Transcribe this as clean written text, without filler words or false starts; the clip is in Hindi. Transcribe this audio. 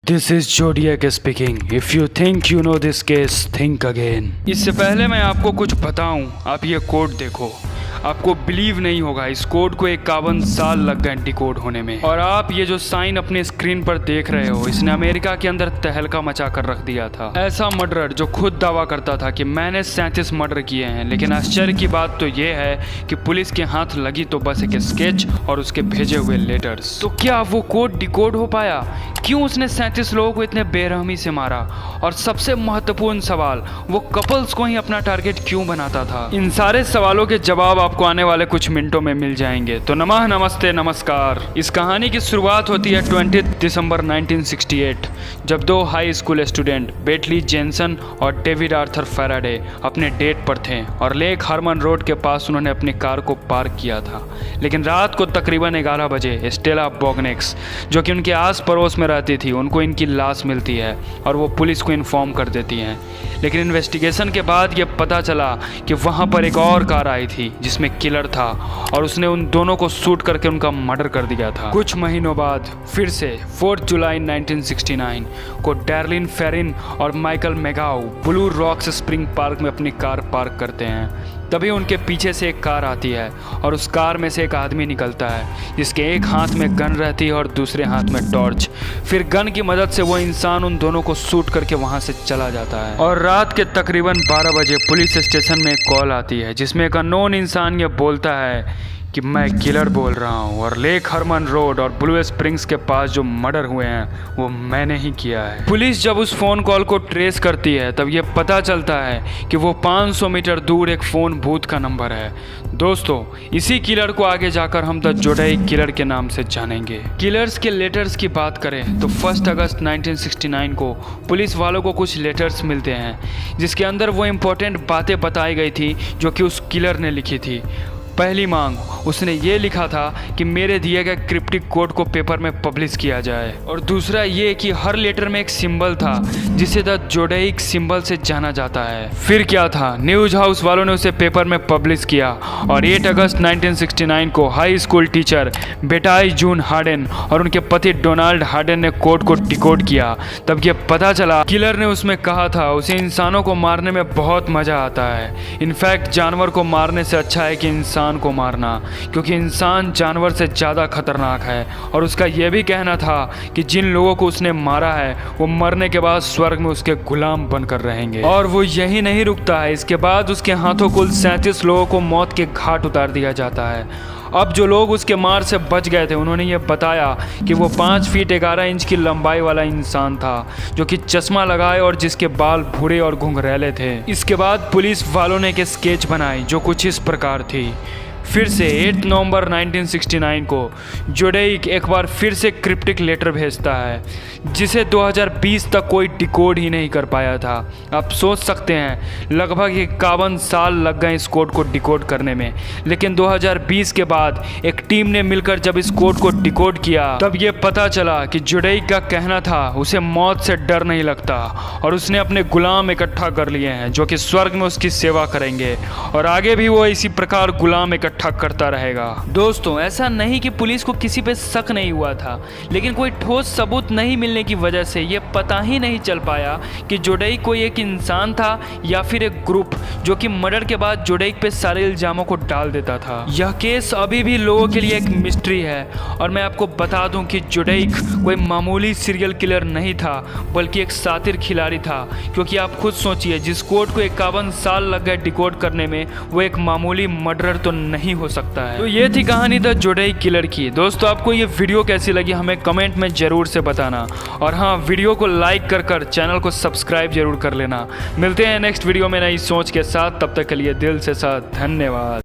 This is Zodiac speaking. If you think you know this case, think again. इससे पहले मैं आपको कुछ बताऊं, आप ये कोड देखो। आपको बिलीव नहीं होगा, इस कोड को 51 साल लग गए डिकोड होने में। और आप ये जो साइन अपने स्क्रीन पर देख रहे हो, इसने अमेरिका के अंदर तहलका मचा कर रख दिया था। ऐसा मर्डरर जो खुद दावा करता था कि मैंने 37 मर्डर किए हैं, लेकिन आश्चर्य की बात तो ये है कि पुलिस के हाथ लगी तो बस एक स्केच और उसके भेजे हुए लेटर्स। तो क्या वो कोड डिकोड हो पाया? क्यों उसने 37 लोगों को इतने बेरहमी से मारा? और सबसे महत्वपूर्ण सवाल, वो कपल्स को ही अपना टारगेट क्यों बनाता था? इन सारे सवालों के जवाब आपको आने वाले कुछ मिनटों में मिल जाएंगे। तो नमः नमस्ते नमस्कार। इस कहानी की शुरुआत होती है 20 दिसंबर 1968, जब दो हाई स्कूल स्टूडेंट बेटली जेनसन और डेविड आर्थर फैराडे अपने डेट पर थे और लेक हार्मन रोड के पास उन्होंने अपनी कार को पार्क किया था। लेकिन रात को तकरीबन 11 बजे स्टेला बोगनेक्स, जो कि उनके आस पड़ोस में रहती थी, उनको इनकी लाश मिलती है और वो पुलिस को इन्फॉर्म कर देती हैं। लेकिन इन्वेस्टिगेशन के बाद ये पता चला कि वहाँ पर एक और कार आई थी जिसमें किलर था और उसने उन दोनों को शूट करके उनका मर्डर कर दिया था। कुछ महीनों बाद फिर से 4 जुलाई 1969 को डैर्लिन फेरिन और Michael Mageau Blue Rocks Spring Park में अपनी कार पार्क करते हैं। तभी उनके पीछे से एक कार आती है और उस कार में से एक आदमी निकलता है जिसके एक हाथ में गन रहती है और दूसरे हाथ में टॉर्च। फिर गन की मदद से वो इंसान उन दोनों को शूट करके वहां से चला जाता है। और रात के तकरीबन 12 बजे पुलिस स्टेशन में एक कॉल आती है जिसमें एक अननोन इंसान ये बोलता है कि मैं किलर बोल रहा हूँ और लेक हार्मन रोड और ब्लू स्प्रिंग्स के पास जो मर्डर हुए हैं वो मैंने ही किया है। पुलिस जब उस फ़ोन कॉल को ट्रेस करती है तब ये पता चलता है कि वो 500 मीटर दूर एक फ़ोन बूथ का नंबर है। दोस्तों, इसी किलर को आगे जाकर हम द जोडेइक किलर के नाम से जानेंगे। किलर्स के लेटर्स की बात करें तो 1 अगस्त 1969 को पुलिस वालों को कुछ लेटर्स मिलते हैं जिसके अंदर वो इम्पोर्टेंट बातें बताई गई थी जो कि उस किलर ने लिखी थी। पहली मांग, उसने ये लिखा था कि मेरे दिए गए क्रिप्टिक कोड को पेपर में पब्लिश किया जाए। और दूसरा ये कि हर लेटर में एक सिंबल था जिसे द जोडेइक सिंबल से जाना जाता है। फिर क्या था, न्यूज़ हाउस वालों ने उसे पेपर में पब्लिश किया और 8 अगस्त 1969 को हाई स्कूल टीचर बेटाई जून हार्डेन और उनके पति डोनाल्ड हार्डेन ने कोड को डिकोड किया। तब ये पता चला किलर ने उसमें कहा था उसे इंसानों को मारने में बहुत मज़ा आता है। इनफैक्ट जानवर को मारने से अच्छा है कि इंसान को मारना, क्योंकि इंसान जानवर से ज़्यादा खतरनाक है। और उसका यह भी कहना था कि जिन लोगों को उसने मारा है वो मरने के बाद स्वर्ग में उसके गुलाम बनकर रहेंगे। और वो यही नहीं रुकता है, इसके बाद उसके हाथों कुल 37 लोगों को मौत के घाट उतार दिया जाता है। अब जो लोग उसके मार से बच गए थे उन्होंने ये बताया कि वो 5 फीट 11 इंच की लंबाई वाला इंसान था जो कि चश्मा लगाए और जिसके बाल भूरे और घुंघरैले थे। इसके बाद पुलिस वालों ने एक स्केच बनाई जो कुछ इस प्रकार थी। फिर से 8 नवंबर 1969 को जोडेइक एक बार फिर से क्रिप्टिक लेटर भेजता है जिसे 2020 तक कोई डिकोड ही नहीं कर पाया था। आप सोच सकते हैं लगभग 51 साल लग गए इस कोड को डिकोड करने में। लेकिन 2020 के बाद एक टीम ने मिलकर जब इस कोड को डिकोड किया तब ये पता चला कि जोडेइक का कहना था उसे मौत से डर नहीं लगता और उसने अपने गुलाम इकट्ठा कर लिए हैं जो कि स्वर्ग में उसकी सेवा करेंगे और आगे भी वो इसी प्रकार गुलाम इकट्ठा करता रहेगा। दोस्तों, ऐसा नहीं कि पुलिस को किसी पे शक नहीं हुआ था, लेकिन कोई ठोस सबूत नहीं मिलने की वजह से ये पता ही नहीं चल पाया कि जोडेइक कोई एक इंसान था या फिर एक ग्रुप जो कि मर्डर के बाद जोडेइक पे सारे इल्जामों को डाल देता था। यह केस अभी भी लोगों के लिए एक मिस्ट्री है और मैं आपको बता दूं कि जोडेइक कोई मामूली सीरियल किलर नहीं था बल्कि एक शातिर खिलाड़ी था। क्योंकि आप खुद सोचिए, जिस कोड को 51 साल लग गए डिकोड करने में वो एक मामूली मर्डरर तो नहीं हो सकता है। तो ये थी कहानी द जोडेइक किलर की। दोस्तों, आपको ये वीडियो कैसी लगी हमें कमेंट में जरूर से बताना और हाँ, वीडियो को लाइक कर चैनल को सब्सक्राइब जरूर कर लेना। मिलते हैं नेक्स्ट वीडियो में नई सोच के साथ, तब तक के लिए दिल से साथ धन्यवाद।